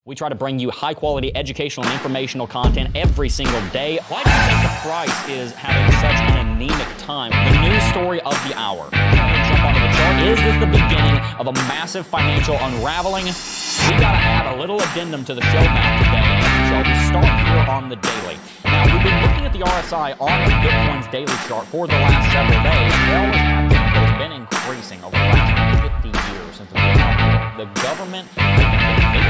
We try to bring you high-quality educational and informational content every single day. Why do you think the price is having such an anemic time? The news story of the hour. Jump onto the chart. Is this the beginning of a massive financial unraveling? We got to add a little addendum to the show map today. So we start here on the daily. Now, we've been looking at the RSI on Bitcoin's daily chart for the last several days. It always has been, but it's been increasing over the last 50 years since the government has been getting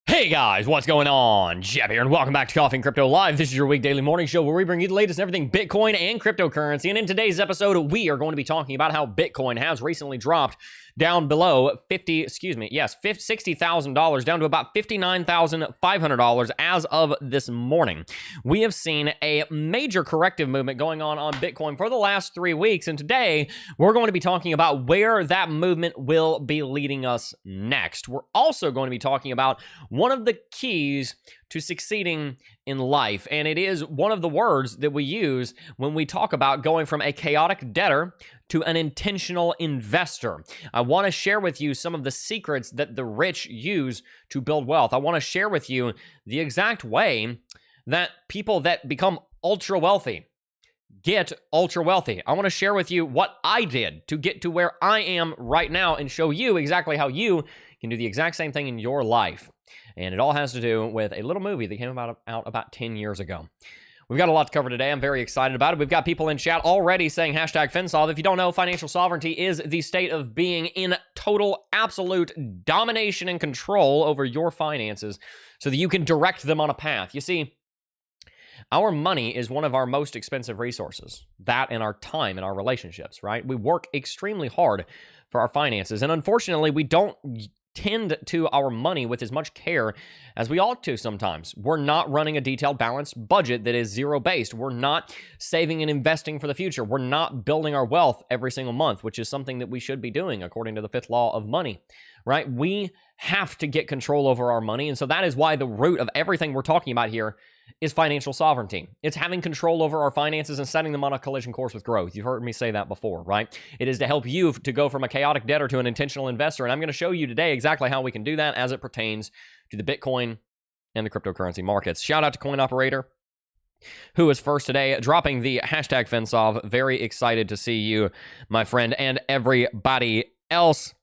Hey guys, what's going on? Jeb here, and welcome back to Coffee and Crypto Live. This is your week daily morning show where we bring you the latest in everything Bitcoin and cryptocurrency. And in today's episode, we are going to be talking about how Bitcoin has recently dropped down below $60,000 down to about $59,500 as of this morning. We have seen a major corrective movement going on Bitcoin for the last 3 weeks, and today we're going to be talking about where that movement will be leading us next. We're also going to be talking about one of the keys to succeeding in life, and it is one of the words that we use when we talk about going from a chaotic debtor to an intentional investor. I want to share with you some of the secrets that the rich use to build wealth. I want to share with you the exact way that people that become ultra wealthy get ultra wealthy. I want to share with you what I did to get to where I am right now and show you exactly how you can do the exact same thing in your life. And it all has to do with a little movie that came out about 10 years ago. We've got a lot to cover today. I'm very excited about it. We've got people in chat already saying hashtag FinSolve. If you don't know, financial sovereignty is the state of being in total, absolute domination and control over your finances so that you can direct them on a path. You see, our money is one of our most expensive resources. That and our time and our relationships, right? We work extremely hard for our finances. And unfortunately, we don't tend to our money with as much care as we ought to sometimes. We're not running a detailed, balanced budget that is zero-based. We're not saving and investing for the future. We're not building our wealth every single month, which is something that we should be doing according to the fifth law of money, right? We have to get control over our money, and so that is why the root of everything we're talking about here is financial sovereignty. It's having control over our finances and setting them on a collision course with growth. You've heard me say that before, right? It is to help you to go from a chaotic debtor to an intentional investor, and I'm going to show you today exactly how we can do that as it pertains to the Bitcoin and the cryptocurrency markets. Shout out to Coin Operator, who is first today, dropping the hashtag FinSolve. Very excited to see you, my friend, and everybody else.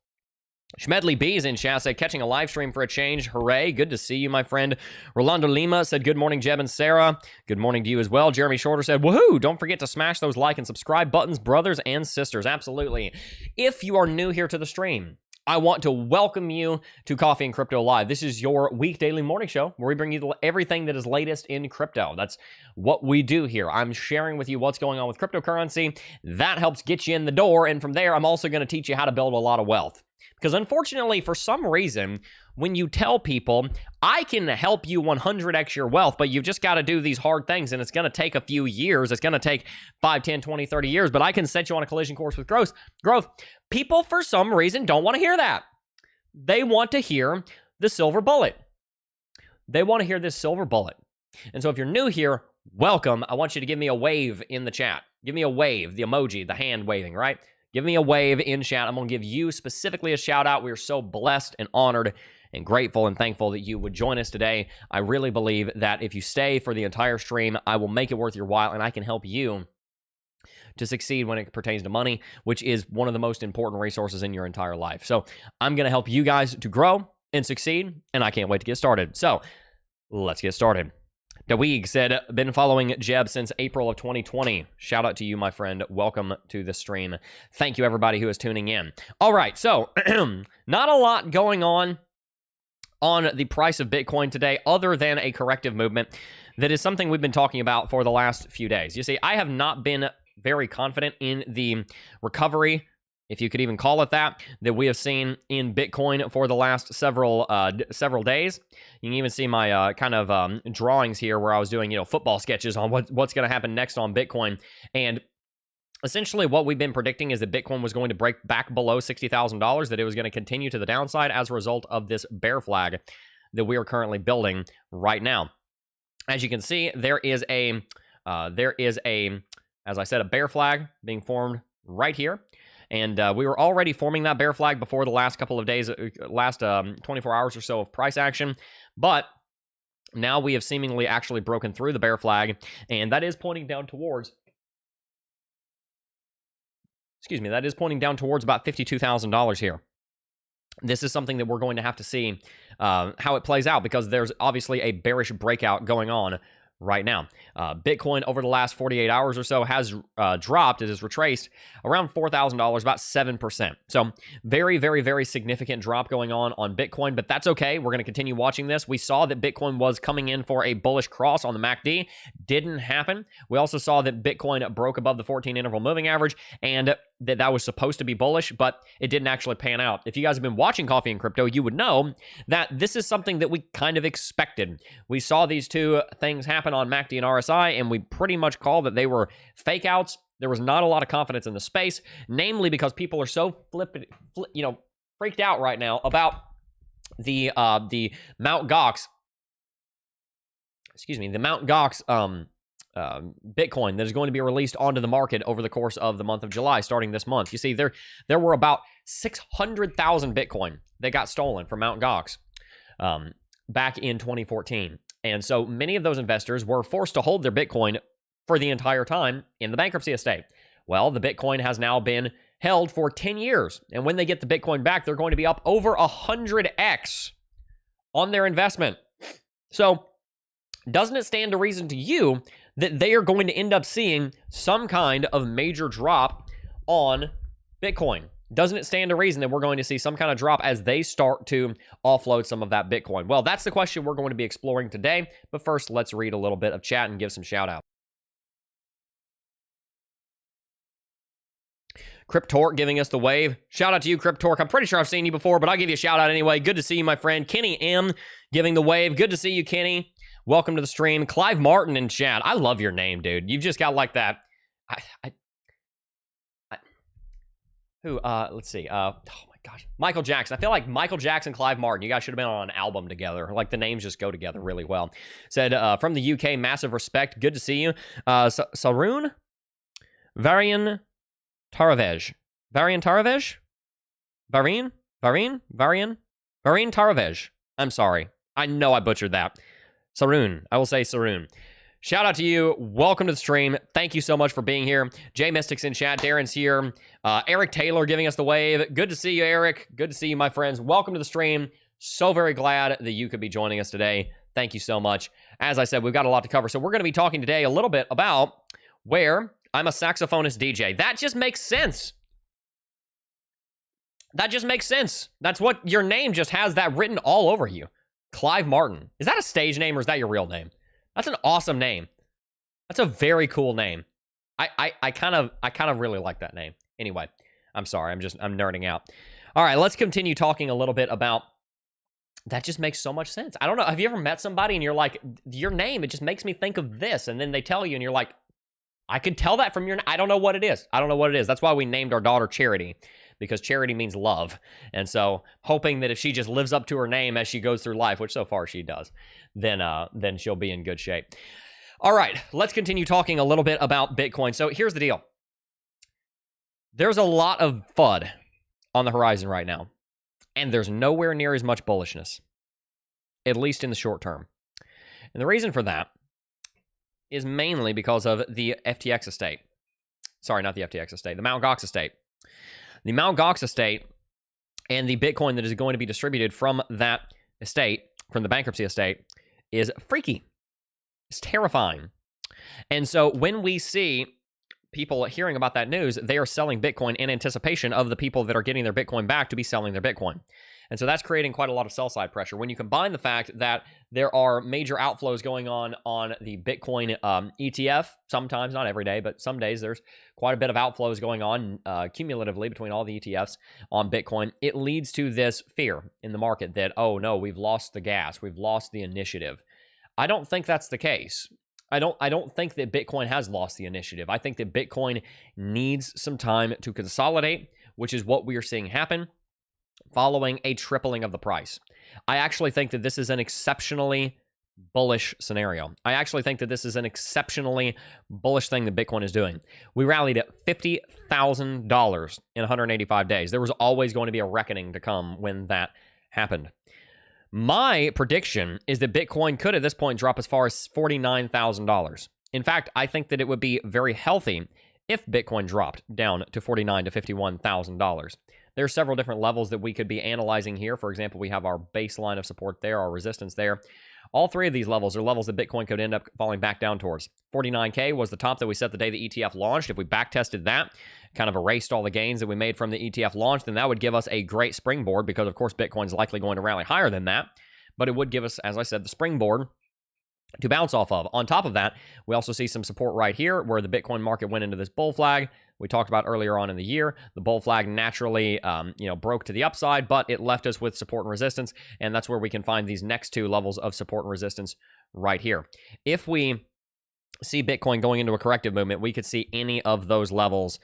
Schmedley B is in chat, said, catching a live stream for a change. Hooray. Good to see you, my friend. Rolando Lima said, good morning, Jeb and Sarah. Good morning to you as well. Jeremy Shorter said, woohoo. Don't forget to smash those like and subscribe buttons, brothers and sisters. Absolutely. If you are new here to the stream, I want to welcome you to Coffee and Crypto Live. This is your week daily morning show where we bring you everything that is latest in crypto. That's what we do here. I'm sharing with you what's going on with cryptocurrency. That helps get you in the door. And from there, I'm also going to teach you how to build a lot of wealth. Because unfortunately, for some reason, when you tell people, I can help you 100x your wealth, but you've just got to do these hard things, and it's going to take a few years. It's going to take 5, 10, 20, 30 years, but I can set you on a collision course with growth. People, for some reason, don't want to hear that. They want to hear the silver bullet. They want to hear this silver bullet. And so if you're new here, welcome. I want you to give me a wave in the chat. Give me a wave, the emoji, the hand waving, right? Give me a wave in chat. I'm going to give you specifically a shout out. We are so blessed and honored and grateful and thankful that you would join us today. I really believe that if you stay for the entire stream, I will make it worth your while, and I can help you to succeed when it pertains to money, which is one of the most important resources in your entire life. So I'm going to help you guys to grow and succeed, and I can't wait to get started. So let's get started. Dawig said, been following Jeb since April of 2020. Shout out to you, my friend. Welcome to the stream. Thank you, everybody who is tuning in. All right, so not a lot going on the price of Bitcoin today other than a corrective movement that is something we've been talking about for the last few days. You see, I have not been very confident in the recovery, if you could even call it that we have seen in Bitcoin for the last several days. You can even see my drawings here where I was doing, football sketches on what's going to happen next on Bitcoin. And essentially what we've been predicting is that Bitcoin was going to break back below $60,000, that it was going to continue to the downside as a result of this bear flag that we are currently building right now. As you can see, there is a, as I said, a bear flag being formed right here. And we were already forming that bear flag before the last couple of days, last 24 hours or so of price action. But now we have seemingly actually broken through the bear flag, and that is pointing down towards, that is pointing down towards about $52,000 here. This is something that we're going to have to see how it plays out, because there's obviously a bearish breakout going on right now. Bitcoin over the last 48 hours or so has dropped. It has retraced around $4,000, about 7%. So very, very, very significant drop going on Bitcoin, but that's okay. We're going to continue watching this. We saw that Bitcoin was coming in for a bullish cross on the MACD. Didn't happen. We also saw that Bitcoin broke above the 14 interval moving average, and that was supposed to be bullish, but it didn't actually pan out. If you guys have been watching Coffee and Crypto, you would know that this is something that we kind of expected. We saw these two things happen on MACD and RSI, and we pretty much called that they were fake outs. There was not a lot of confidence in the space, namely because people are so freaked out right now about the Mt. Gox, the Mt. Gox Bitcoin that is going to be released onto the market over the course of the month of July, starting this month. You see, there were about 600,000 Bitcoin that got stolen from Mt. Gox back in 2014. And so many of those investors were forced to hold their Bitcoin for the entire time in the bankruptcy estate. Well, the Bitcoin has now been held for 10 years. And when they get the Bitcoin back, they're going to be up over 100x on their investment. So doesn't it stand to reason to you that they are going to end up seeing some kind of major drop on Bitcoin? Doesn't it stand to reason that we're going to see some kind of drop as they start to offload some of that Bitcoin? Well, that's the question we're going to be exploring today. But first, let's read a little bit of chat and give some shout outs. Cryptork giving us the wave. Shout out to you, Cryptork. I'm pretty sure I've seen you before, but I'll give you a shout out anyway. Good to see you, my friend. Kenny M giving the wave. Good to see you, Kenny. Welcome to the stream. Clive Martin in chat. I love your name, dude. You've just got like that. Let's see. Oh my gosh. Michael Jackson. I feel like Michael Jackson, Clive Martin. You guys should have been on an album together. Like the names just go together really well. Said, from the UK, massive respect. Good to see you. Sarun? Varian Taravej. Varian Taravej? Varian Taravej. I'm sorry. I know I butchered that. Sarun. I will say Sarun. Shout out to you. Welcome to the stream. Thank you so much for being here. Jay Mystics in chat. Darren's here. Eric Taylor giving us the wave. Good to see you, Eric. Good to see you, my friends. Welcome to the stream. So very glad that you could be joining us today. Thank you so much. As I said, we've got a lot to cover. So we're going to be talking today a little bit about where I'm a saxophonist DJ. That just makes sense. That just makes sense. That's what your name just has that written all over you. Clive Martin. Is that a stage name or is that your real name? That's an awesome name. That's a very cool name. I kind of really like that name. Anyway, I'm sorry. I'm nerding out. All right, let's continue talking a little bit about that. Just makes so much sense. I don't know. Have you ever met somebody and you're like, your name, it just makes me think of this. And then they tell you and you're like, I could tell that from your name. I don't know what it is. I don't know what it is. That's why we named our daughter Charity, because charity means love. And so hoping that if she just lives up to her name as she goes through life, which so far she does, then she'll be in good shape. All right, let's continue talking a little bit about Bitcoin. So here's the deal. There's a lot of FUD on the horizon right now, and there's nowhere near as much bullishness, at least in the short term. And the reason for that is mainly because of the FTX estate. Sorry, not the FTX estate, the Mt. Gox estate. The Mt. Gox estate and the Bitcoin that is going to be distributed from that estate, from the bankruptcy estate, is freaky. It's terrifying. And so when we see people hearing about that news, they are selling Bitcoin in anticipation of the people that are getting their Bitcoin back to be selling their Bitcoin. And so that's creating quite a lot of sell-side pressure. When you combine the fact that there are major outflows going on the Bitcoin ETF, sometimes, not every day, but some days there's quite a bit of outflows going on cumulatively between all the ETFs on Bitcoin, it leads to this fear in the market that, oh no, we've lost the gas, we've lost the initiative. I don't think that's the case. I don't think that Bitcoin has lost the initiative. I think that Bitcoin needs some time to consolidate, which is what we are seeing happen following a tripling of the price. I actually think that this is an exceptionally bullish scenario. I actually think that this is an exceptionally bullish thing that Bitcoin is doing. We rallied at $50,000 in 185 days. There was always going to be a reckoning to come when that happened. My prediction is that Bitcoin could at this point drop as far as $49,000. In fact, I think that it would be very healthy if Bitcoin dropped down to $49,000 to $51,000. There are several different levels that we could be analyzing here. For example, we have our baseline of support there, our resistance there. All three of these levels are levels that Bitcoin could end up falling back down towards. 49K was the top that we set the day the ETF launched. If we backtested that, kind of erased all the gains that we made from the ETF launch, then that would give us a great springboard because, of course, Bitcoin's likely going to rally higher than that. But it would give us, as I said, the springboard to bounce off of. On top of that, we also see some support right here where the Bitcoin market went into this bull flag. We talked about earlier on in the year. The bull flag naturally, broke to the upside, but it left us with support and resistance, and that's where we can find these next two levels of support and resistance right here. If we see Bitcoin going into a corrective movement, we could see any of those levels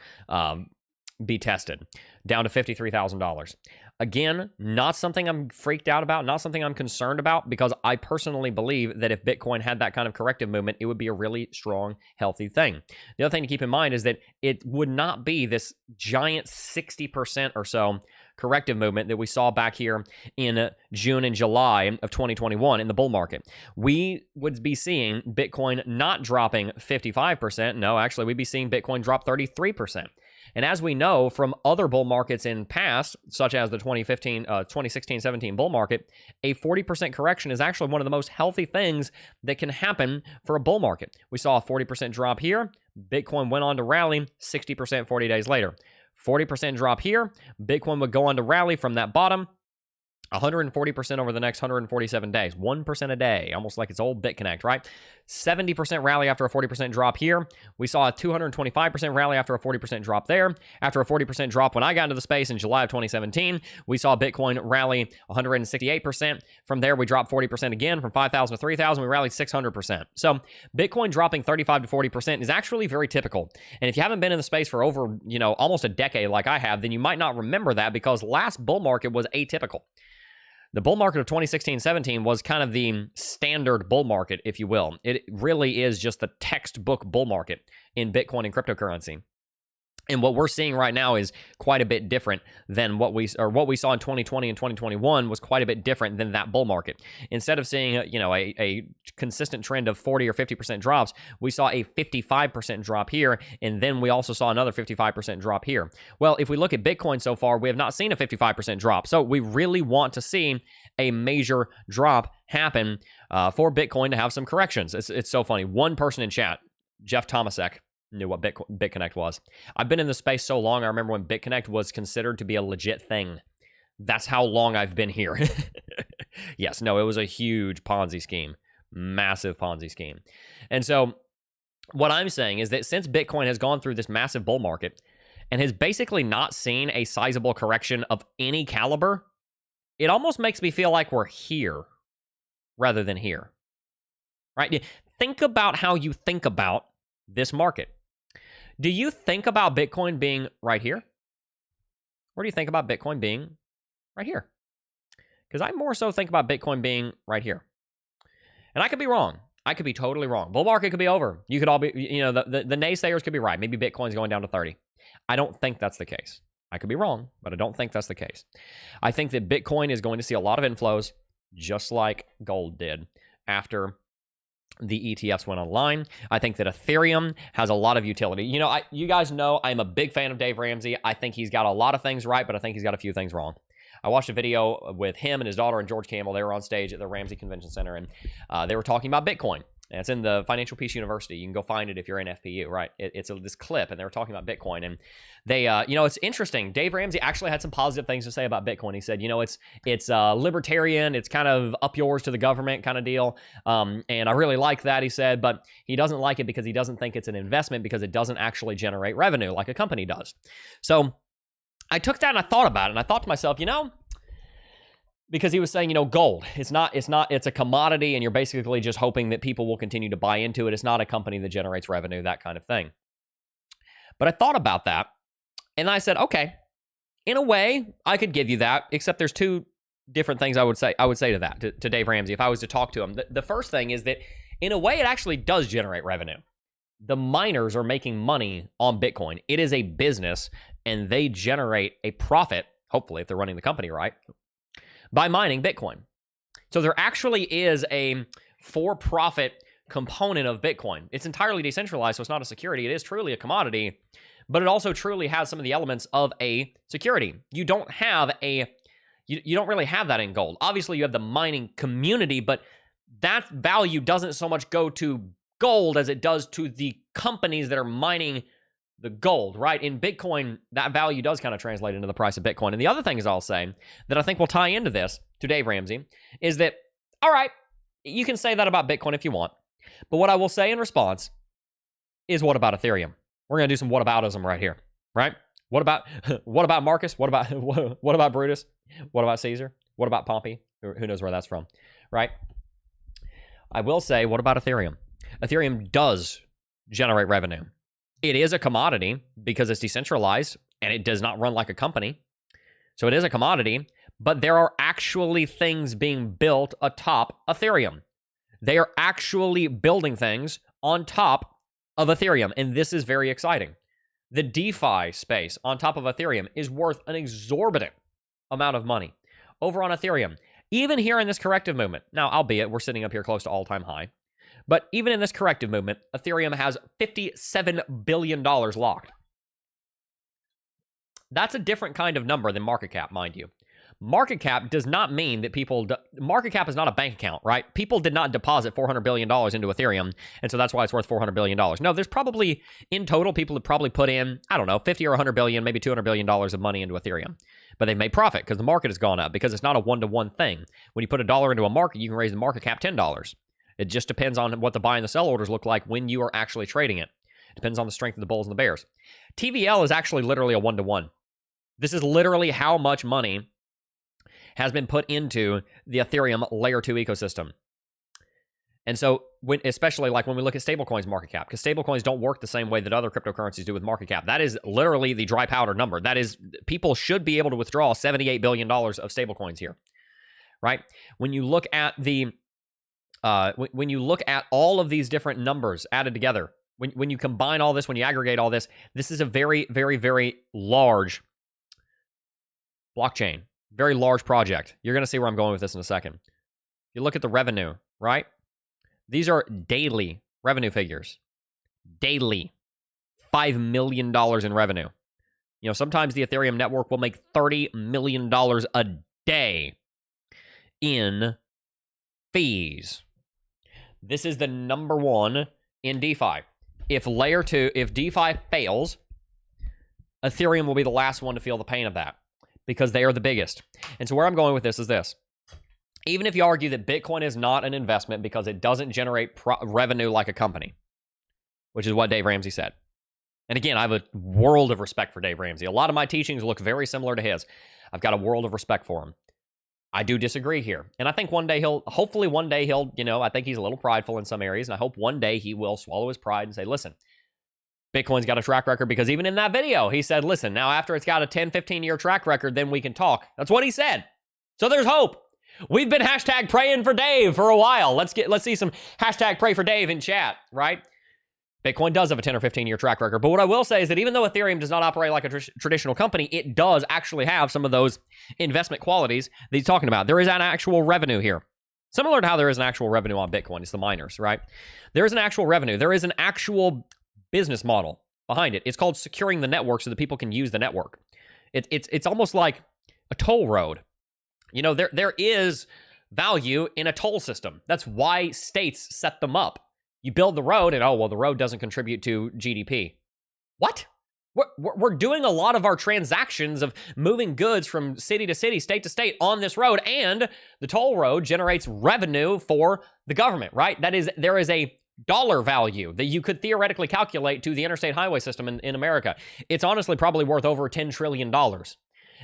be tested down to $53,000. Again, not something I'm freaked out about, not something I'm concerned about, because I personally believe that if Bitcoin had that kind of corrective movement, it would be a really strong, healthy thing. The other thing to keep in mind is that it would not be this giant 60% or so corrective movement that we saw back here in June and July of 2021 in the bull market. We would be seeing Bitcoin not dropping 55%. No, actually, we'd be seeing Bitcoin drop 33%. And as we know from other bull markets in past, such as the 2016-17 bull market, a 40% correction is actually one of the most healthy things that can happen for a bull market. We saw a 40% drop here. Bitcoin went on to rally 60% 40 days later. 40% drop here. Bitcoin would go on to rally from that bottom 140% over the next 147 days, 1% a day, almost like it's old BitConnect, right? 70% rally after a 40% drop here. We saw a 225% rally after a 40% drop there. After a 40% drop when I got into the space in July of 2017, we saw Bitcoin rally 168%. From there, we dropped 40% again. From 5,000 to 3,000, we rallied 600%. So Bitcoin dropping 35 to 40% is actually very typical. And if you haven't been in the space for over, almost a decade like I have, then you might not remember that because last bull market was atypical. The bull market of 2016-17 was kind of the standard bull market, if you will. It really is just the textbook bull market in Bitcoin and cryptocurrency. And what we're seeing right now is quite a bit different than what we saw in 2020 and 2021 was quite a bit different than that bull market. Instead of seeing a consistent trend of 40 or 50% drops, we saw a 55% drop here, and then we also saw another 55% drop here. Well, if we look at Bitcoin so far, we have not seen a 55% drop. So we really want to see a major drop happen for Bitcoin to have some corrections. It's so funny. One person in chat, Jeff Tomasek, knew what BitConnect was. I've been in the space so long, I remember when BitConnect was considered to be a legit thing. That's how long I've been here. Yes, no, it was a huge Ponzi scheme. Massive Ponzi scheme. And so what I'm saying is that since Bitcoin has gone through this massive bull market and has basically not seen a sizable correction of any caliber, it almost makes me feel like we're here rather than here. Right? Think about how you think about this market. Do you think about Bitcoin being right here? Or do you think about Bitcoin being right here? Because I more so think about Bitcoin being right here. And I could be wrong. I could be totally wrong. Bull market could be over. You could all be, the naysayers could be right. Maybe Bitcoin's going down to 30. I don't think that's the case. I could be wrong, but I don't think that's the case. I think that Bitcoin is going to see a lot of inflows, just like gold did after the ETFs went online. I think that Ethereum has a lot of utility. You guys know I'm a big fan of Dave Ramsey. I think he's got a lot of things right, but I think he's got a few things wrong. I watched a video with him and his daughter and George Campbell. They were on stage at the Ramsey Convention Center, and they were talking about Bitcoin. And it's in the Financial Peace University. You can go find it if you're in FPU, right? It's this clip, and they were talking about Bitcoin. And they, it's interesting. Dave Ramsey actually had some positive things to say about Bitcoin. He said, it's libertarian. It's kind of up yours to the government kind of deal. And I really like that, he said. But he doesn't like it because he doesn't think it's an investment because it doesn't actually generate revenue like a company does. So I took that and I thought about it. And I thought to myself, because he was saying, gold, it's a commodity and you're basically just hoping that people will continue to buy into it. It's not a company that generates revenue, that kind of thing. But I thought about that and I said, okay, in a way, I could give you that, except there's two different things I would say to that, to Dave Ramsey, if I was to talk to him. The first thing is that, in a way, it actually does generate revenue. The miners are making money on Bitcoin. It is a business, and they generate a profit, hopefully, if they're running the company right, by mining Bitcoin. So there actually is a for-profit component of Bitcoin. It's entirely decentralized, so it's not a security. It is truly a commodity, but it also truly has some of the elements of a security. You don't have you don't really have that in gold. Obviously, you have the mining community, but that value doesn't so much go to gold as it does to the companies that are mining the gold, right? In Bitcoin, that value does kind of translate into the price of Bitcoin. And the other thing is, I'll say, that I think will tie into this, to Dave Ramsey, is that, all right, you can say that about Bitcoin if you want, but what I will say in response is, what about Ethereum? We're going to do some whataboutism right here, right? What about Marcus? What about Brutus? What about Caesar? What about Pompey? Who knows where that's from, right? I will say, what about Ethereum? Ethereum does generate revenue. It is a commodity because it's decentralized and it does not run like a company. So it is a commodity, but there are actually things being built atop Ethereum. They are actually building things on top of Ethereum, and this is very exciting. The DeFi space on top of Ethereum is worth an exorbitant amount of money over on Ethereum. Even here in this corrective movement, now, albeit we're sitting up here close to all-time high, but even in this corrective movement, Ethereum has $57 billion locked. That's a different kind of number than market cap, mind you. Market cap does not mean that market cap is not a bank account, right? People did not deposit $400 billion into Ethereum, and so that's why it's worth $400 billion. No, there's probably, in total, people have probably put in, I don't know, 50 or 100 billion, maybe $200 billion of money into Ethereum. But they've made profit because the market has gone up, because it's not a one-to-one thing. When you put a dollar into a market, you can raise the market cap $10. It just depends on what the buy and the sell orders look like when you are actually trading it. It depends on the strength of the bulls and the bears. TVL is actually literally a one-to-one. This is literally how much money has been put into the Ethereum Layer 2 ecosystem. And so, especially like when we look at stablecoins market cap, because stablecoins don't work the same way that other cryptocurrencies do with market cap. That is literally the dry powder number. That is, people should be able to withdraw $78 billion of stablecoins here, right? When you look at when you look at all of these different numbers added together, when you combine all this, when you aggregate all this, this is a very, very, very large blockchain. Very large project. You're going to see where I'm going with this in a second. You look at the revenue, right? These are daily revenue figures. Daily. $5 million in revenue. You know, sometimes the Ethereum network will make $30 million a day in fees. This is the number one in DeFi. If Layer 2, if DeFi fails, Ethereum will be the last one to feel the pain of that, because they are the biggest. And so where I'm going with this is this. Even if you argue that Bitcoin is not an investment because it doesn't generate revenue like a company, which is what Dave Ramsey said. And again, I have a world of respect for Dave Ramsey. A lot of my teachings look very similar to his. I've got a world of respect for him. I do disagree here. And I think hopefully one day he'll, I think he's a little prideful in some areas, and I hope one day he will swallow his pride and say, listen, Bitcoin's got a track record, because even in that video, he said, listen, now after it's got a 10, 15-year track record, then we can talk. That's what he said. So there's hope. We've been hashtag praying for Dave for a while. Let's see some hashtag pray for Dave in chat, right? Bitcoin does have a 10 or 15-year track record. But what I will say is that even though Ethereum does not operate like a traditional company, it does actually have some of those investment qualities that he's talking about. There is an actual revenue here. Similar to how there is an actual revenue on Bitcoin. It's the miners, right? There is an actual revenue. There is an actual business model behind it. It's called securing the network so that people can use the network. It's almost like a toll road. There is value in a toll system. That's why states set them up. You build the road and, the road doesn't contribute to GDP. What? We're doing a lot of our transactions of moving goods from city to city, state to state on this road, and the toll road generates revenue for the government, right? There is a dollar value that you could theoretically calculate to the interstate highway system in America. It's honestly probably worth over $10 trillion.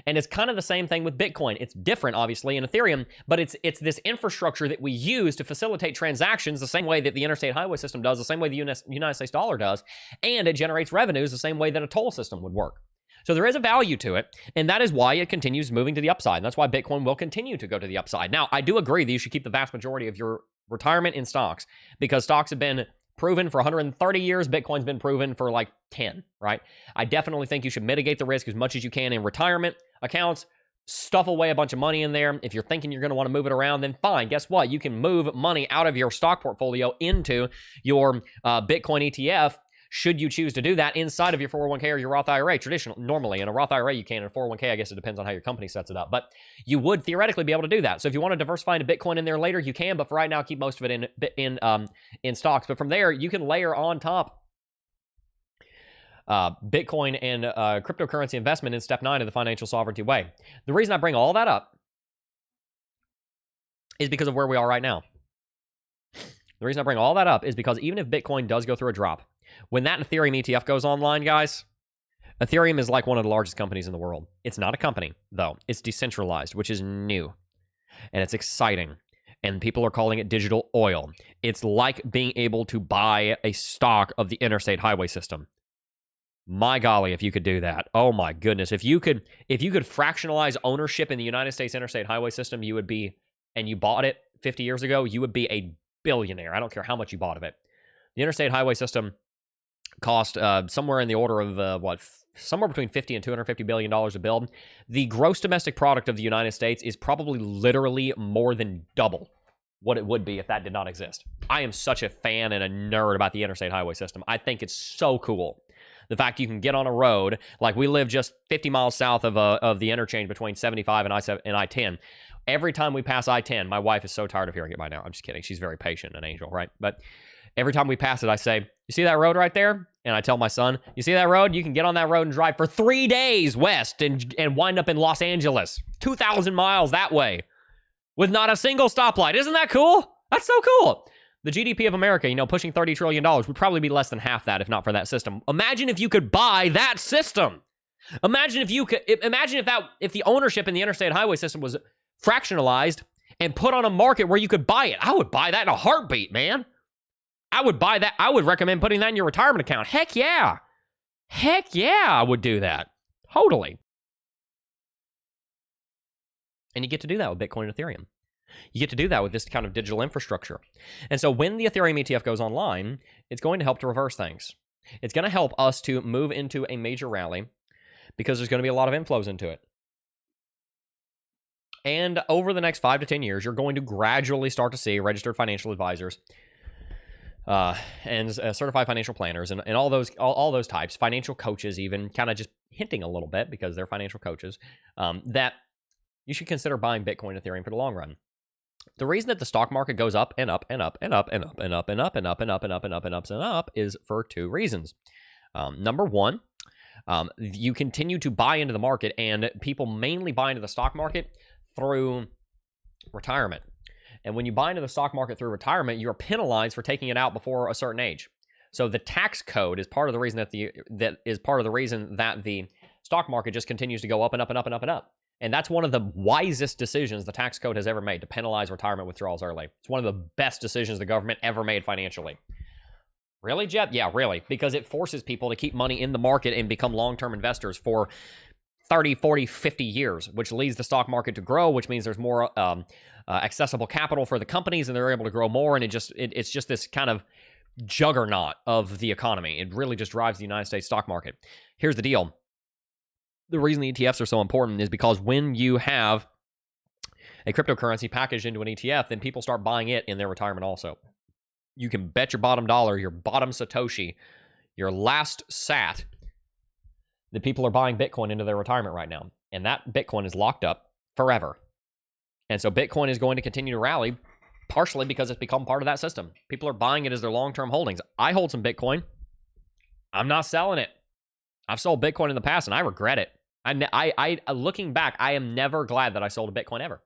And it's kind of the same thing with Bitcoin. It's different, obviously, in Ethereum, but it's this infrastructure that we use to facilitate transactions the same way that the interstate highway system does, the same way the United States dollar does, and it generates revenues the same way that a toll system would work. So there is a value to it, and that is why it continues moving to the upside. And that's why Bitcoin will continue to go to the upside. Now, I do agree that you should keep the vast majority of your retirement in stocks, because stocks have been proven for 130 years. Bitcoin's been proven for like 10, right? I definitely think you should mitigate the risk as much as you can in retirement accounts. Stuff away a bunch of money in there. If you're thinking you're going to want to move it around, then fine. Guess what? You can move money out of your stock portfolio into your Bitcoin ETF, should you choose to do that, inside of your 401k or your Roth IRA. Normally, in a Roth IRA, you can. In a 401k, I guess it depends on how your company sets it up. But you would theoretically be able to do that. So if you want to diversify into Bitcoin in there later, you can. But for right now, keep most of it in stocks. But from there, you can layer on top Bitcoin and cryptocurrency investment in step 9 of the financial sovereignty way. The reason I bring all that up is because of where we are right now. The reason I bring all that up is because even if Bitcoin does go through a drop, when that Ethereum ETF goes online, guys, Ethereum is like one of the largest companies in the world. It's not a company, though. It's decentralized, which is new. And it's exciting. And people are calling it digital oil. It's like being able to buy a stock of the interstate highway system. My golly, if you could do that. Oh my goodness. If you could fractionalize ownership in the United States interstate highway system, you would be, and you bought it 50 years ago, you would be a billionaire. I don't care how much you bought of it. The interstate highway system cost somewhere in the order of somewhere between $50 and $250 billion to build. The gross domestic product of the United States is probably literally more than double what it would be if that did not exist. I am such a fan and a nerd about the interstate highway system. I think it's so cool. The fact you can get on a road, like we live just 50 miles south of the interchange between 75 and I-10. Every time we pass I-10, my wife is so tired of hearing it by now. I'm just kidding. She's very patient, an angel, right? But every time we pass it, I say, you see that road right there? And I tell my son, you see that road? You can get on that road and drive for 3 days west and wind up in Los Angeles. 2,000 miles that way with not a single stoplight. Isn't that cool? That's so cool. The GDP of America, pushing $30 trillion, would probably be less than half that if not for that system. Imagine if you could buy that system. Imagine if the ownership in the interstate highway system was fractionalized and put on a market where you could buy it. I would buy that in a heartbeat, man. I would buy that. I would recommend putting that in your retirement account. Heck yeah. Heck yeah, I would do that. Totally. And you get to do that with Bitcoin and Ethereum. You get to do that with this kind of digital infrastructure. And so when the Ethereum ETF goes online, it's going to help to reverse things. It's going to help us to move into a major rally because there's going to be a lot of inflows into it. And over the next 5 to 10 years, you're going to gradually start to see registered financial advisors and certified financial planners and all those types, financial coaches even, kind of just hinting a little bit because they're financial coaches, that you should consider buying Bitcoin and Ethereum for the long run. The reason that the stock market goes up and up and up and up and up and up and up and up and up and up and up and up and up is for 2 reasons. Number one, you continue to buy into the market, and people mainly buy into the stock market through retirement. And when you buy into the stock market through retirement, you're penalized for taking it out before a certain age. So the tax code is part of the reason that the stock market just continues to go up and up and up and up and up. And that's one of the wisest decisions the tax code has ever made, to penalize retirement withdrawals early. It's one of the best decisions the government ever made financially. Really, Jeb? Yeah, really. Because it forces people to keep money in the market and become long-term investors for 30, 40, 50 years, which leads the stock market to grow, which means there's more accessible capital for the companies, and they're able to grow more. And it's just this kind of juggernaut of the economy. It really just drives the United States stock market. Here's the deal. The reason the ETFs are so important is because when you have a cryptocurrency packaged into an ETF, then people start buying it in their retirement also. You can bet your bottom dollar, your bottom Satoshi, your last sat, that people are buying Bitcoin into their retirement right now. And that Bitcoin is locked up forever. And so Bitcoin is going to continue to rally, partially because it's become part of that system. People are buying it as their long-term holdings. I hold some Bitcoin. I'm not selling it. I've sold Bitcoin in the past, and I regret it. Looking back, I am never glad that I sold a Bitcoin ever.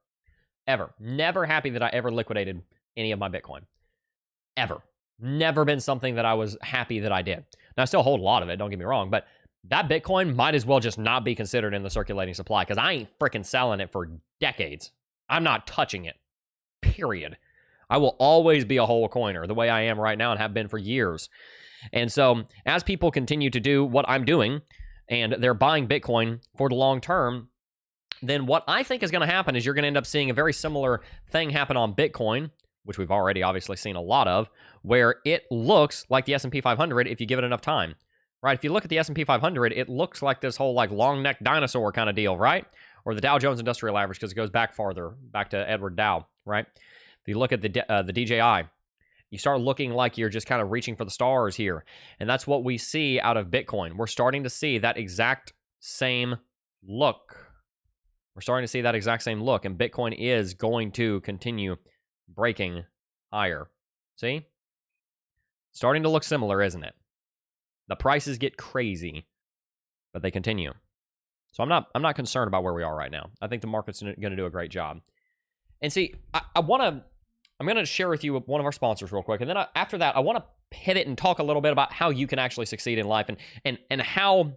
Ever. Never happy that I ever liquidated any of my Bitcoin. Ever. Never been something that I was happy that I did. Now, I still hold a lot of it, don't get me wrong, but that Bitcoin might as well just not be considered in the circulating supply, because I ain't freaking selling it for decades. I'm not touching it. Period. I will always be a whole coiner the way I am right now and have been for years. And so as people continue to do what I'm doing, and they're buying Bitcoin for the long term, then what I think is going to happen is you're going to end up seeing a very similar thing happen on Bitcoin, which we've already obviously seen a lot of, where it looks like the S&P 500 if you give it enough time, right? If you look at the S&P 500, it looks like this whole like long neck dinosaur kind of deal, right? Or the Dow Jones Industrial Average, because it goes back farther, back to Edward Dow, right? If you look at the DJI, you start looking like you're just kind of reaching for the stars here. And that's what we see out of Bitcoin. We're starting to see that exact same look. We're starting to see that exact same look, and Bitcoin is going to continue breaking higher. See? Starting to look similar, isn't it? The prices get crazy, but they continue. So I'm not concerned about where we are right now. I think the market's going to do a great job. And see, I'm going to share with you one of our sponsors real quick, and then after that, I want to pivot and talk a little bit about how you can actually succeed in life and how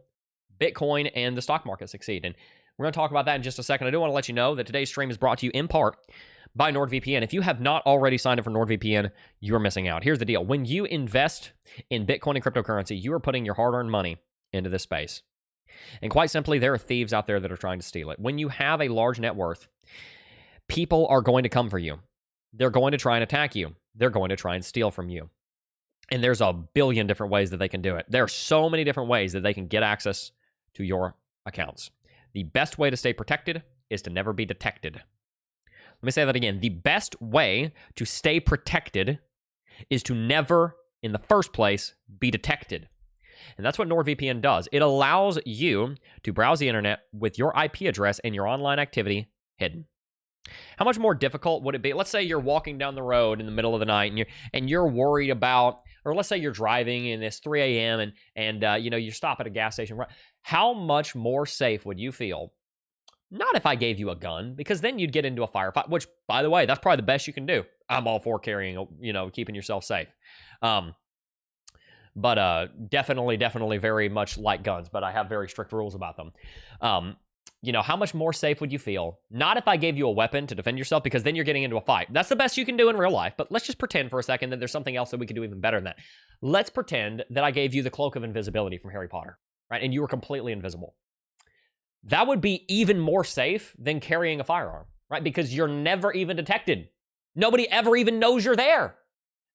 Bitcoin and the stock market succeed. And we're going to talk about that in just a second. I do want to let you know that today's stream is brought to you in part by NordVPN. If you have not already signed up for NordVPN, you're missing out. Here's the deal. When you invest in Bitcoin and cryptocurrency, you are putting your hard-earned money into this space. And quite simply, there are thieves out there that are trying to steal it. When you have a large net worth, people are going to come for you. They're going to try and attack you. They're going to try and steal from you. And there's a billion different ways that they can do it. There are so many different ways that they can get access to your accounts. The best way to stay protected is to never be detected. Let me say that again. The best way to stay protected is to never, in the first place, be detected. And that's what NordVPN does. It allows you to browse the internet with your IP address and your online activity hidden. How much more difficult would it be? Let's say you're walking down the road in the middle of the night and you're worried about, or let's say you're driving and it's 3 a.m. and you stop at a gas station. How much more safe would you feel? Not if I gave you a gun, because then you'd get into a firefight, which, by the way, that's probably the best you can do. I'm all for carrying, keeping yourself safe. But definitely very much like guns, but I have very strict rules about them. How much more safe would you feel? Not if I gave you a weapon to defend yourself, because then you're getting into a fight. That's the best you can do in real life, but let's just pretend for a second that there's something else that we could do even better than that. Let's pretend that I gave you the cloak of invisibility from Harry Potter, right? And you were completely invisible. That would be even more safe than carrying a firearm, right? Because you're never even detected. Nobody ever even knows you're there.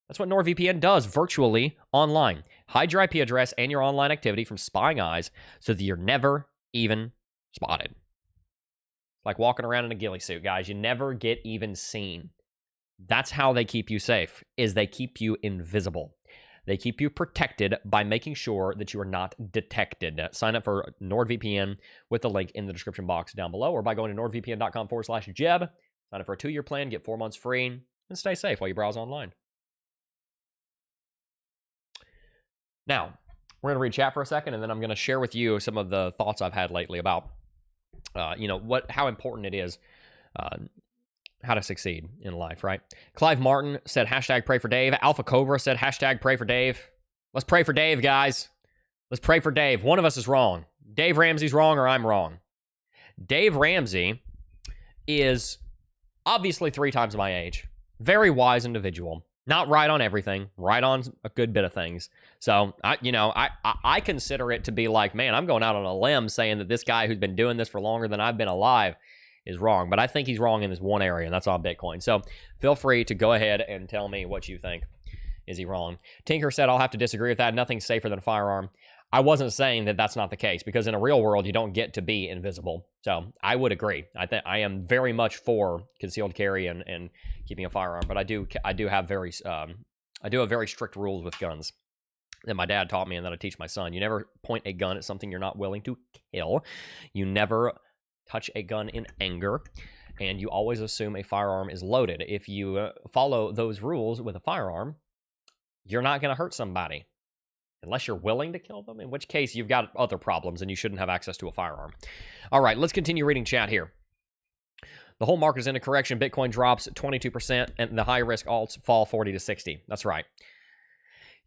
That's what NordVPN does virtually online. Hide your IP address and your online activity from spying eyes so that you're never even spotted. Like walking around in a ghillie suit, guys. You never get even seen. That's how they keep you safe, is they keep you invisible. They keep you protected by making sure that you are not detected. Sign up for NordVPN with the link in the description box down below, or by going to nordvpn.com/Jeb. Sign up for a 2-year plan, get 4 months free, and stay safe while you browse online. Now, we're going to read chat for a second, and then I'm going to share with you some of the thoughts I've had lately about, how important it is, how to succeed in life, right? Clive Martin said, #pray for Dave. Alpha Cobra said, #pray for Dave. Let's pray for Dave, guys. Let's pray for Dave. One of us is wrong. Dave Ramsey's wrong, or I'm wrong. Dave Ramsey is obviously 3 times my age. Very wise individual. Not right on everything, right on a good bit of things. So, I consider it to be like, man, I'm going out on a limb saying that this guy who's been doing this for longer than I've been alive is wrong. But I think he's wrong in this one area, and that's on Bitcoin. So feel free to go ahead and tell me what you think. Is he wrong? Tinker said, I'll have to disagree with that. Nothing's safer than a firearm. I wasn't saying that that's not the case, because in a real world, you don't get to be invisible. So I would agree. I am very much for concealed carry and keeping a firearm, but I do have very strict rules with guns that my dad taught me and that I teach my son. You never point a gun at something you're not willing to kill. You never touch a gun in anger, and you always assume a firearm is loaded. If you follow those rules with a firearm, you're not going to hurt somebody. Unless you're willing to kill them, in which case you've got other problems and you shouldn't have access to a firearm. All right, let's continue reading chat here. The whole market is in a correction. Bitcoin drops 22%, and the high-risk alts fall 40 to 60. That's right.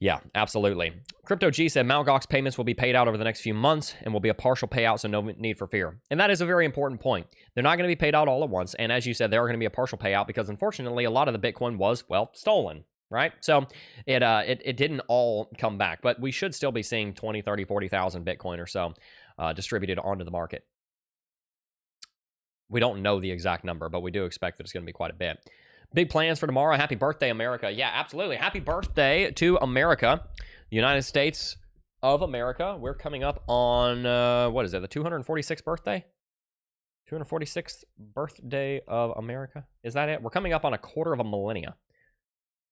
Yeah, absolutely. Crypto G said Mt. Gox payments will be paid out over the next few months and will be a partial payout, so no need for fear. And that is a very important point. They're not going to be paid out all at once, and as you said, they are going to be a partial payout because, unfortunately, a lot of the Bitcoin was, well, stolen. Right? So it didn't all come back, but we should still be seeing 20, 30, 40,000 Bitcoin or so distributed onto the market. We don't know the exact number, but we do expect that it's going to be quite a bit. Big plans for tomorrow. Happy birthday, America. Yeah, absolutely. Happy birthday to America, the United States of America. We're coming up on, what is it, the 246th birthday? 246th birthday of America. Is that it? We're coming up on a quarter of a millennia.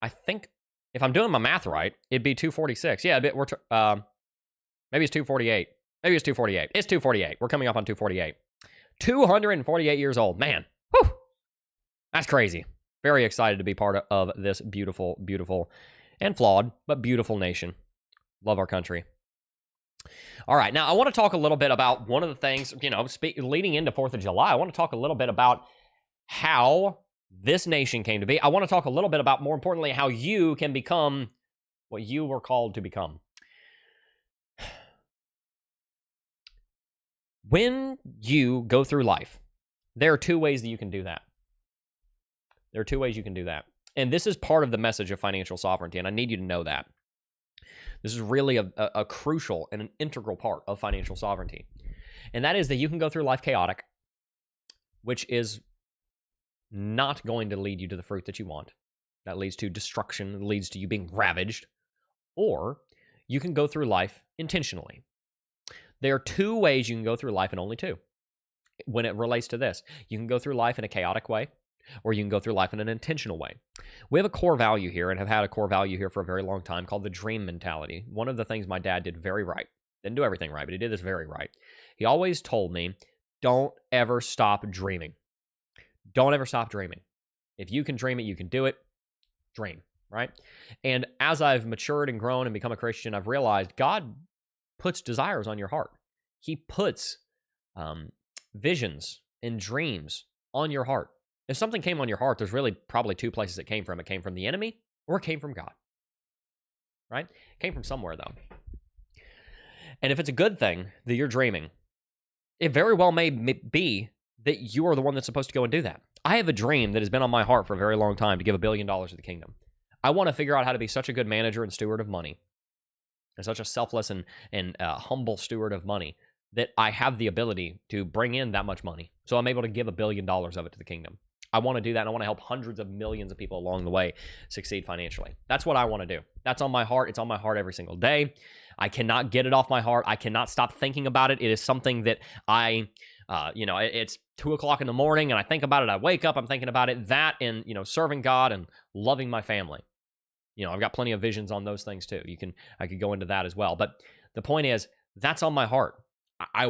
I think, if I'm doing my math right, it'd be 246. Yeah, maybe it's 248. Maybe it's 248. It's 248. We're coming up on 248. 248 years old. Man, whew, that's crazy. Very excited to be part of this beautiful, beautiful, and flawed, but beautiful nation. Love our country. All right, now I want to talk a little bit about one of the things, you know, leading into 4th of July, I want to talk a little bit about how this nation came to be. I want to talk a little bit about, more importantly, how you can become what you were called to become. When you go through life, there are two ways that you can do that. There are two ways you can do that. And this is part of the message of financial sovereignty, and I need you to know that. This is really a crucial and an integral part of financial sovereignty. And that is that you can go through life chaotic, which is not going to lead you to the fruit that you want. That leads to destruction, it leads to you being ravaged. Or you can go through life intentionally. There are two ways you can go through life, and only two, when it relates to this. You can go through life in a chaotic way, or you can go through life in an intentional way. We have a core value here, and have had a core value here for a very long time, called the dream mentality. One of the things my dad did very right, didn't do everything right, but he did this very right. He always told me, don't ever stop dreaming. Don't ever stop dreaming. If you can dream it, you can do it. Dream, right? And as I've matured and grown and become a Christian, I've realized God puts desires on your heart. He puts visions and dreams on your heart. If something came on your heart, there's really probably two places it came from. It came from the enemy, or it came from God, right? It came from somewhere, though. And if it's a good thing that you're dreaming, it very well may be that you are the one that's supposed to go and do that. I have a dream that has been on my heart for a very long time to give $1 billion to the kingdom. I want to figure out how to be such a good manager and steward of money, and such a selfless and humble steward of money, that I have the ability to bring in that much money. So I'm able to give $1 billion of it to the kingdom. I want to do that, and I want to help hundreds of millions of people along the way succeed financially. That's what I want to do. That's on my heart. It's on my heart every single day. I cannot get it off my heart. I cannot stop thinking about it. It is something that it's 2 o'clock in the morning, and I think about it. I wake up, I'm thinking about it. That and, serving God and loving my family. I've got plenty of visions on those things too. I could go into that as well. But the point is, that's on my heart. I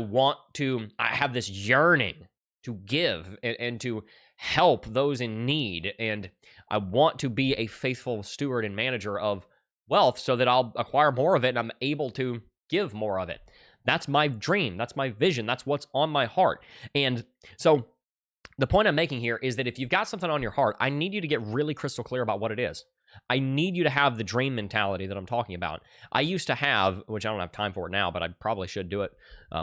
have this yearning to give and to help those in need. And I want to be a faithful steward and manager of wealth so that I'll acquire more of it and I'm able to give more of it. That's my dream. That's my vision. That's what's on my heart. And so the point I'm making here is that if you've got something on your heart, I need you to get really crystal clear about what it is. I need you to have the dream mentality that I'm talking about. I used to have, which I don't have time for it now, but I probably should do it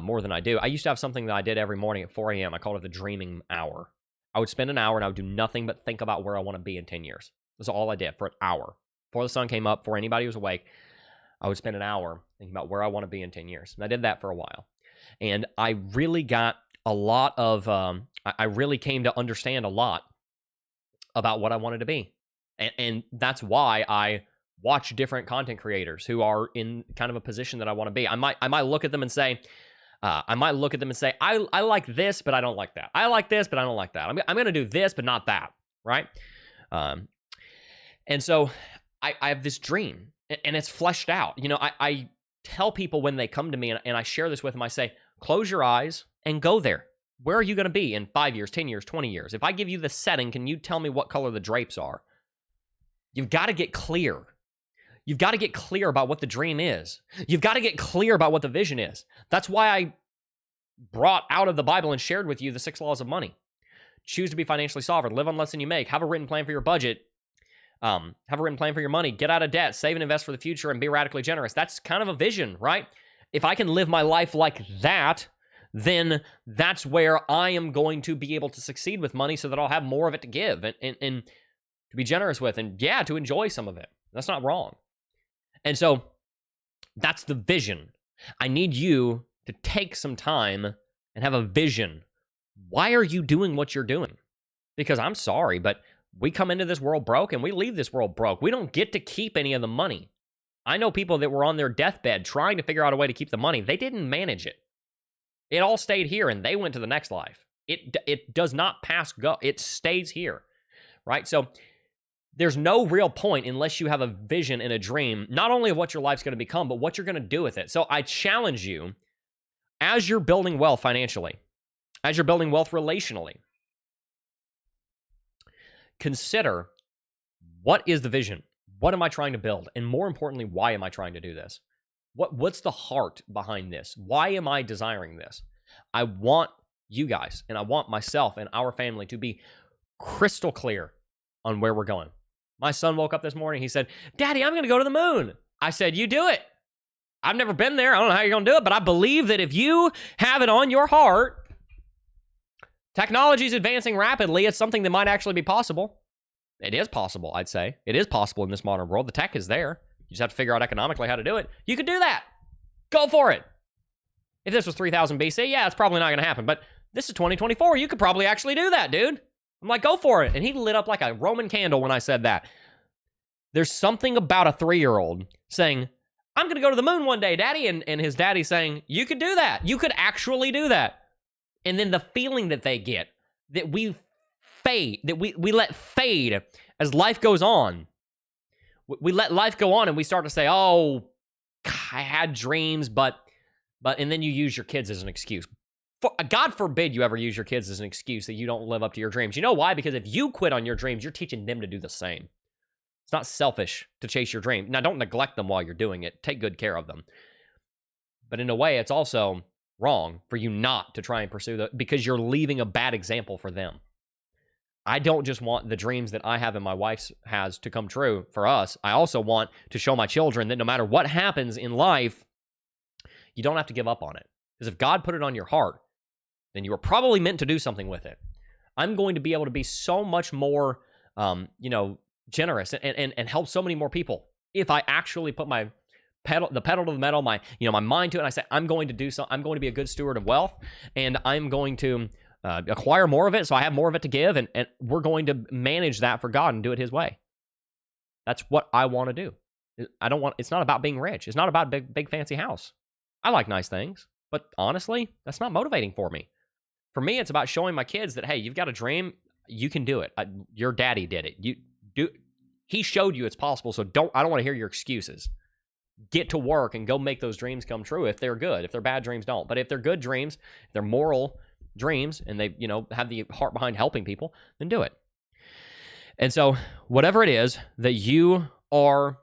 more than I do. I used to have something that I did every morning at 4 a.m. I called it the dreaming hour. I would spend an hour and I would do nothing but think about where I want to be in 10 years. That's all I did for an hour. Before the sun came up, before anybody was awake, I would spend an hour thinking about where I want to be in 10 years. And I did that for a while. And I really got a lot of, I really came to understand a lot about what I wanted to be. And that's why I watch different content creators who are in kind of a position that I want to be. I might look at them and say, I like this, but I don't like that. I like this, but I don't like that. I'm going to do this, but not that, right? And so I have this dream, and it's fleshed out. I tell people when they come to me, and I share this with them, I say, close your eyes and go there. Where are you going to be in 5 years, 10 years, 20 years? If I give you the setting, can you tell me what color the drapes are? You've got to get clear. You've got to get clear about what the dream is. You've got to get clear about what the vision is. That's why I brought out of the Bible and shared with you the 6 laws of money. Choose to be financially sovereign. Live on less than you make. Have a written plan for your budget. Have a written plan for your money. Get out of debt. Save and invest for the future, and be radically generous. That's kind of a vision, right? If I can live my life like that, then that's where I am going to be able to succeed with money so that I'll have more of it to give and to be generous with, and to enjoy some of it. That's not wrong. And so that's the vision. I need you to take some time and have a vision. Why are you doing what you're doing? Because I'm sorry, but we come into this world broke and we leave this world broke. We don't get to keep any of the money. I know people that were on their deathbed trying to figure out a way to keep the money. They didn't manage it. It all stayed here and they went to the next life. It does not pass go. It stays here, right? So there's no real point unless you have a vision and a dream, not only of what your life's going to become, but what you're going to do with it. So I challenge you, as you're building wealth financially, as you're building wealth relationally, consider, what is the vision? What am I trying to build? And more importantly, why am I trying to do this? What's the heart behind this? Why am I desiring this? I want you guys, and I want myself and our family to be crystal clear on where we're going. My son woke up this morning. He said, Daddy, I'm going to go to the moon. I said, you do it. I've never been there. I don't know how you're going to do it, but I believe that if you have it on your heart, technology is advancing rapidly. It's something that might actually be possible. It is possible, I'd say. It is possible in this modern world. The tech is there. You just have to figure out economically how to do it. You could do that. Go for it. If this was 3000 BC, yeah, it's probably not going to happen. But this is 2024. You could probably actually do that, dude. I'm like, go for it. And he lit up like a Roman candle when I said that. There's something about a 3-year-old saying, I'm going to go to the moon one day, Daddy. And his daddy saying, you could do that. You could actually do that. And then the feeling that they get, that we fade, that we let fade as life goes on. We let life go on and we start to say, oh, I had dreams, but, and then you use your kids as an excuse. God forbid you ever use your kids as an excuse that you don't live up to your dreams. You know why? Because if you quit on your dreams, you're teaching them to do the same. It's not selfish to chase your dream. Now, don't neglect them while you're doing it. Take good care of them. But in a way, it's also wrong for you not to try and pursue that, because you're leaving a bad example for them. I don't just want the dreams that I have and my wife has to come true for us. I also want to show my children that no matter what happens in life, you don't have to give up on it. Because if God put it on your heart, then you were probably meant to do something with it. I'm going to be able to be so much more, generous and help so many more people if I actually put the pedal to the metal, my mind to it. And I say, I'm going to do something. I'm going to be a good steward of wealth, and I'm going to acquire more of it, so I have more of it to give, and we're going to manage that for God and do it His way. That's what I want to do. It's not about being rich. It's not about a big fancy house. I like nice things, but honestly, that's not motivating for me. For me, it's about showing my kids that, hey, you've got a dream, you can do it. Your daddy did it. He showed you it's possible, so I don't want to hear your excuses. Get to work and go make those dreams come true if they're good. If they're bad dreams, don't. But if they're good dreams, if they're moral dreams, and they, have the heart behind helping people, then do it. And so whatever it is that you are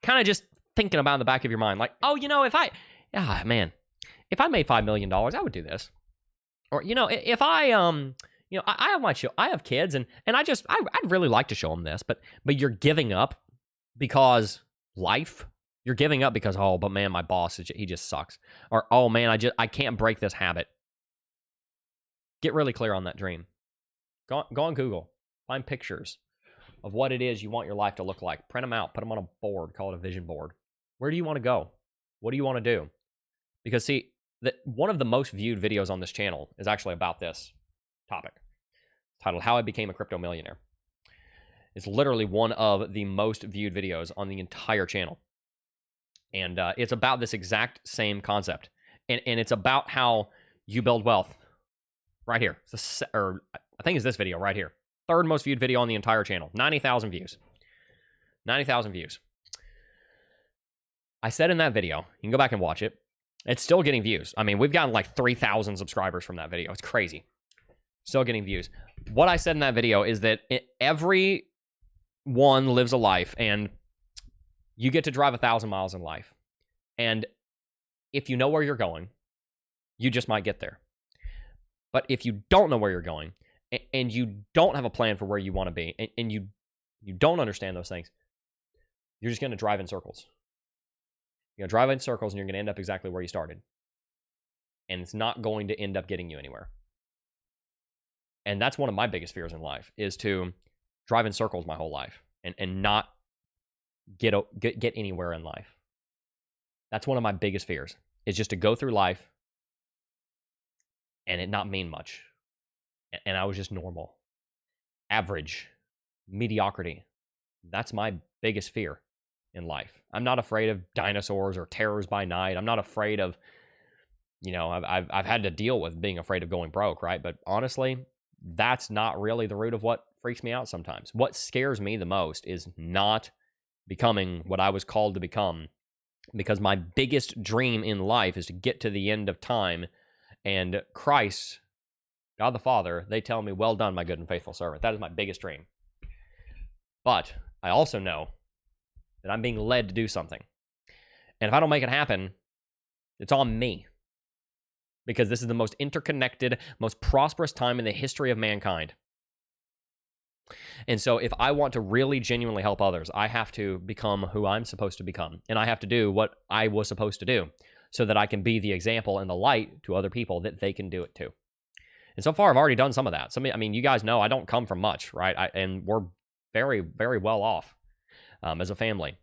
kind of just thinking about in the back of your mind, like, oh, if I made $5 million, I would do this. Or, if I I have kids, and I'd really like to show them this, but you're giving up because life. You're giving up because, oh, but man, my boss, he just sucks. Or, oh man, I can't break this habit. Get really clear on that dream. Go on Google. Find pictures of what it is you want your life to look like. Print them out. Put them on a board. Call it a vision board. Where do you want to go? What do you want to do? Because see, one of the most viewed videos on this channel is actually about this topic, titled How I Became a Crypto Millionaire. It's literally one of the most viewed videos on the entire channel. And it's about this exact same concept. And it's about how you build wealth. Right here. I think it's this video right here. Third most viewed video on the entire channel. 90,000 views. 90,000 views. I said in that video, you can go back and watch it, it's still getting views. I mean, we've gotten like 3,000 subscribers from that video. It's crazy. Still getting views. What I said in that video is that everyone lives a life, and you get to drive 1,000 miles in life. And if you know where you're going, you just might get there. But if you don't know where you're going, and you don't have a plan for where you want to be, and you don't understand those things, you're just going to drive in circles. You're going to drive in circles, and you're going to end up exactly where you started. And it's not going to end up getting you anywhere. And that's one of my biggest fears in life, is to drive in circles my whole life and not get anywhere in life. That's one of my biggest fears, is just to go through life and it not mean much. And I was just normal, average, mediocrity. That's my biggest fear in life. I'm not afraid of dinosaurs or terrors by night. I'm not afraid of, you know, I've had to deal with being afraid of going broke, right? But honestly, that's not really the root of what freaks me out sometimes. What scares me the most is not becoming what I was called to become, because my biggest dream in life is to get to the end of time and Christ, God the Father, they tell me, well done, my good and faithful servant. That is my biggest dream. But I also know that I'm being led to do something. And if I don't make it happen, it's on me. Because this is the most interconnected, most prosperous time in the history of mankind. And so if I want to really genuinely help others, I have to become who I'm supposed to become. And I have to do what I was supposed to do so that I can be the example and the light to other people that they can do it too. And so far, I've already done some of that. I mean, you guys know I don't come from much, right? And we're very, very well off as a family.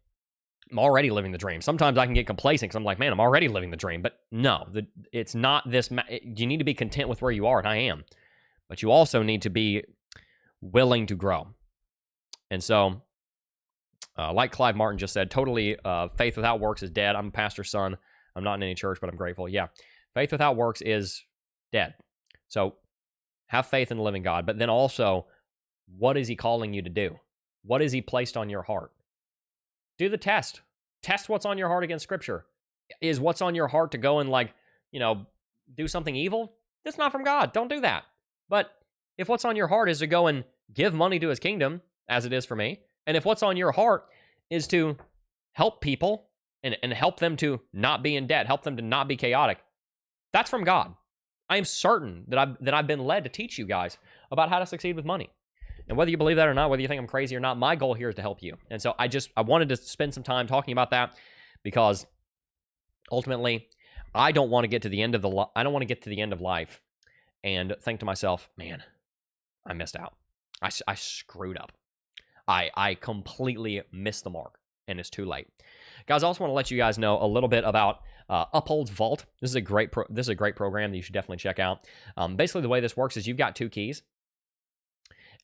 I'm already living the dream. Sometimes I can get complacent because I'm like, man, I'm already living the dream. But no, it's not this. You need to be content with where you are, and I am. But you also need to be willing to grow. And so, like Clive Martin just said, totally, faith without works is dead. I'm a pastor's son. I'm not in any church, but I'm grateful. Yeah, faith without works is dead. So have faith in the living God. But then also, what is he calling you to do? What has he placed on your heart? Do the test. Test what's on your heart against Scripture. Is what's on your heart to go and, like, you know, do something evil? That's not from God. Don't do that. But if what's on your heart is to go and give money to his kingdom, as it is for me, and if what's on your heart is to help people and help them to not be in debt, help them to not be chaotic, that's from God. I am certain that I've been led to teach you guys about how to succeed with money. And whether you believe that or not, whether you think I'm crazy or not, my goal here is to help you. And so I wanted to spend some time talking about that, because ultimately I don't want to get to the end of life and think to myself, man, I missed out. I screwed up. I completely missed the mark, and it's too late. Guys, I also want to let you guys know a little bit about Uphold's Vault. This is a great program that you should definitely check out. Basically, the way this works is you've got two keys.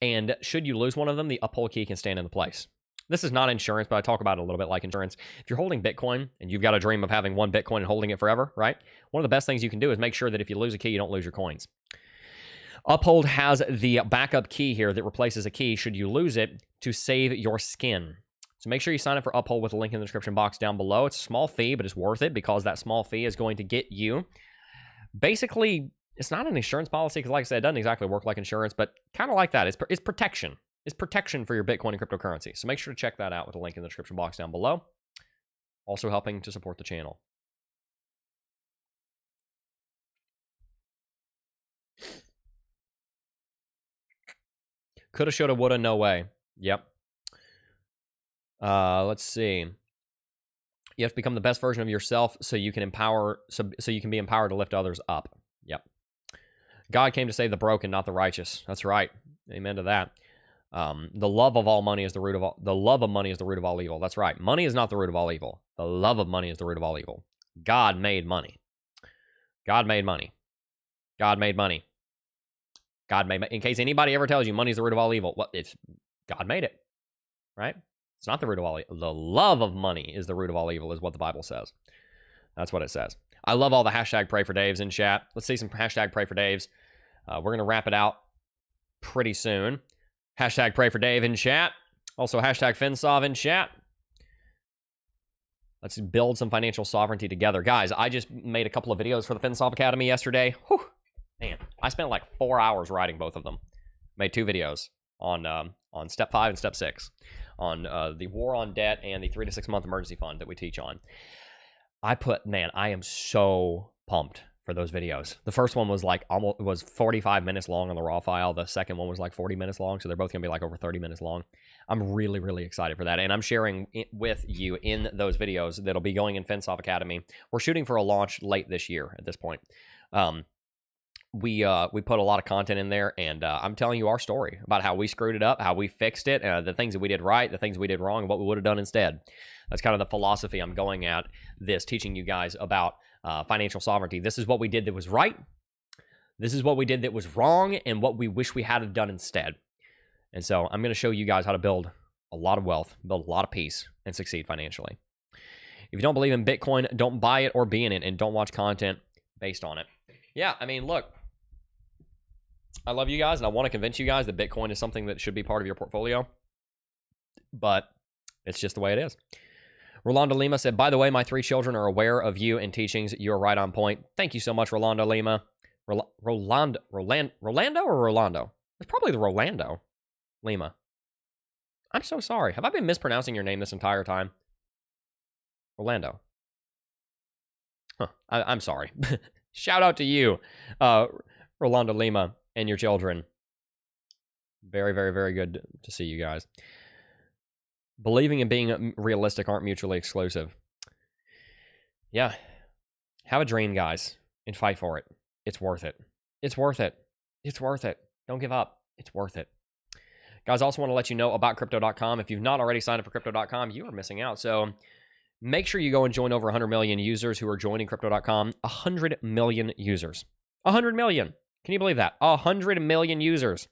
And should you lose one of them, the Uphold key can stand in the place. This is not insurance, but I talk about it a little bit like insurance. If you're holding Bitcoin and you've got a dream of having one Bitcoin and holding it forever, right? One of the best things you can do is make sure that if you lose a key, you don't lose your coins. Uphold has the backup key here that replaces a key should you lose it to save your skin. So make sure you sign up for Uphold with the link in the description box down below. It's a small fee, but it's worth it, because that small fee is going to get you basically... It's not an insurance policy because, like I said, it doesn't exactly work like insurance, but kind of like that. It's protection. It's protection for your Bitcoin and cryptocurrency. So make sure to check that out with the link in the description box down below. Also helping to support the channel. Coulda, shoulda, woulda, no way. Yep. Let's see. You have to become the best version of yourself so you can be empowered to lift others up. Yep. God came to save the broken, not the righteous. That's right. Amen to that. The love of money is the root of all evil. That's right. Money is not the root of all evil. The love of money is the root of all evil. God made money. God made money. God made money. God made money. In case anybody ever tells you money is the root of all evil, well, it's God made it. Right? It's not the root of all evil. The love of money is the root of all evil, is what the Bible says. That's what it says. I love all the hashtag pray for Daves in chat. Let's see some hashtag pray for Daves. We're going to wrap it out pretty soon. Hashtag pray for Dave in chat. Also hashtag FinSov in chat. Let's build some financial sovereignty together. Guys, I just made a couple of videos for the FinSov Academy yesterday. Whew, man, I spent like 4 hours writing both of them. Made 2 videos on step 5 and step 6. On the war on debt and the 3 to 6 month emergency fund that we teach on. I am so pumped for those videos. The first one was like almost, it was 45 minutes long on the raw file. The second one was like 40 minutes long. So they're both gonna be like over 30 minutes long. I'm really, really excited for that. And I'm sharing it with you in those videos that'll be going in FinSov Academy. We're shooting for a launch late this year at this point. We put a lot of content in there, and I'm telling you our story about how we screwed it up, how we fixed it, the things that we did right, the things we did wrong, and what we would have done instead. That's kind of the philosophy I'm going at this, teaching you guys about financial sovereignty. This is what we did that was right. This is what we did that was wrong and what we wish we had done instead. And so I'm going to show you guys how to build a lot of wealth, build a lot of peace, and succeed financially. If you don't believe in Bitcoin, don't buy it or be in it, and don't watch content based on it. Yeah, I mean, look, I love you guys, and I want to convince you guys that Bitcoin is something that should be part of your portfolio, but it's just the way it is. Rolando Lima said, by the way, my 3 children are aware of you and teachings. You're right on point. Thank you so much, Rolando Lima. Rolando or Rolando? It's probably the Rolando Lima. I'm so sorry. Have I been mispronouncing your name this entire time? Rolando. Huh. I'm sorry. Shout out to you, Rolando Lima, and your children. Very, very, very good to see you guys. Believing and being realistic aren't mutually exclusive. Yeah. Have a dream, guys, and fight for it. It's worth it. It's worth it. It's worth it. Don't give up. It's worth it. Guys, I also want to let you know about Crypto.com. If you've not already signed up for Crypto.com, you are missing out. So make sure you go and join over 100 million users who are joining Crypto.com. 100 million users. 100 million. Can you believe that? 100 million users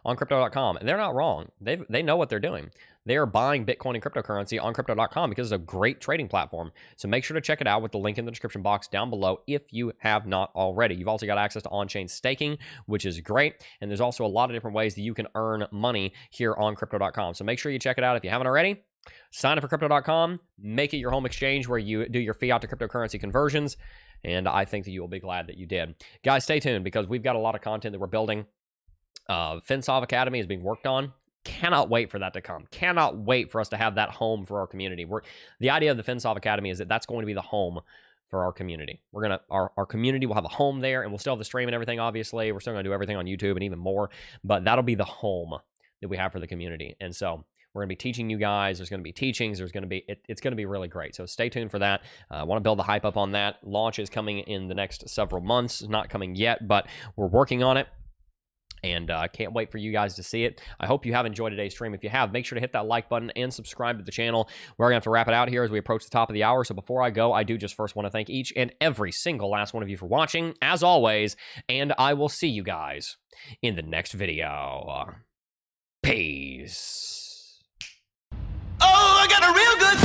on Crypto.com. And they're not wrong. They know what they're doing. They are buying Bitcoin and cryptocurrency on Crypto.com because it's a great trading platform. So make sure to check it out with the link in the description box down below if you have not already. You've also got access to on-chain staking, which is great. And there's also a lot of different ways that you can earn money here on Crypto.com. So make sure you check it out if you haven't already. Sign up for Crypto.com. Make it your home exchange where you do your fiat to cryptocurrency conversions. And I think that you will be glad that you did. Guys, stay tuned because we've got a lot of content that we're building. FinSov Academy is being worked on. Cannot wait for that to come. Cannot wait for us to have that home for our community. The idea of the FinSov Academy is that that's going to be the home for our community. Our community will have a home there, and we'll still have the stream and everything, obviously. We're still going to do everything on YouTube and even more, but that'll be the home that we have for the community. And so we're going to be teaching you guys. There's going to be teachings. There's going to be, it's going to be really great. So stay tuned for that. I want to build the hype up on that. Launch is coming in the next several months. It's not coming yet, but we're working on it. And can't wait for you guys to see it. I hope you have enjoyed today's stream. If you have, make sure to hit that like button and subscribe to the channel. We're going to have to wrap it out here as we approach the top of the hour. So before I go, I do just first want to thank each and every single last one of you for watching, as always. And I will see you guys in the next video. Peace. Oh, I got a real good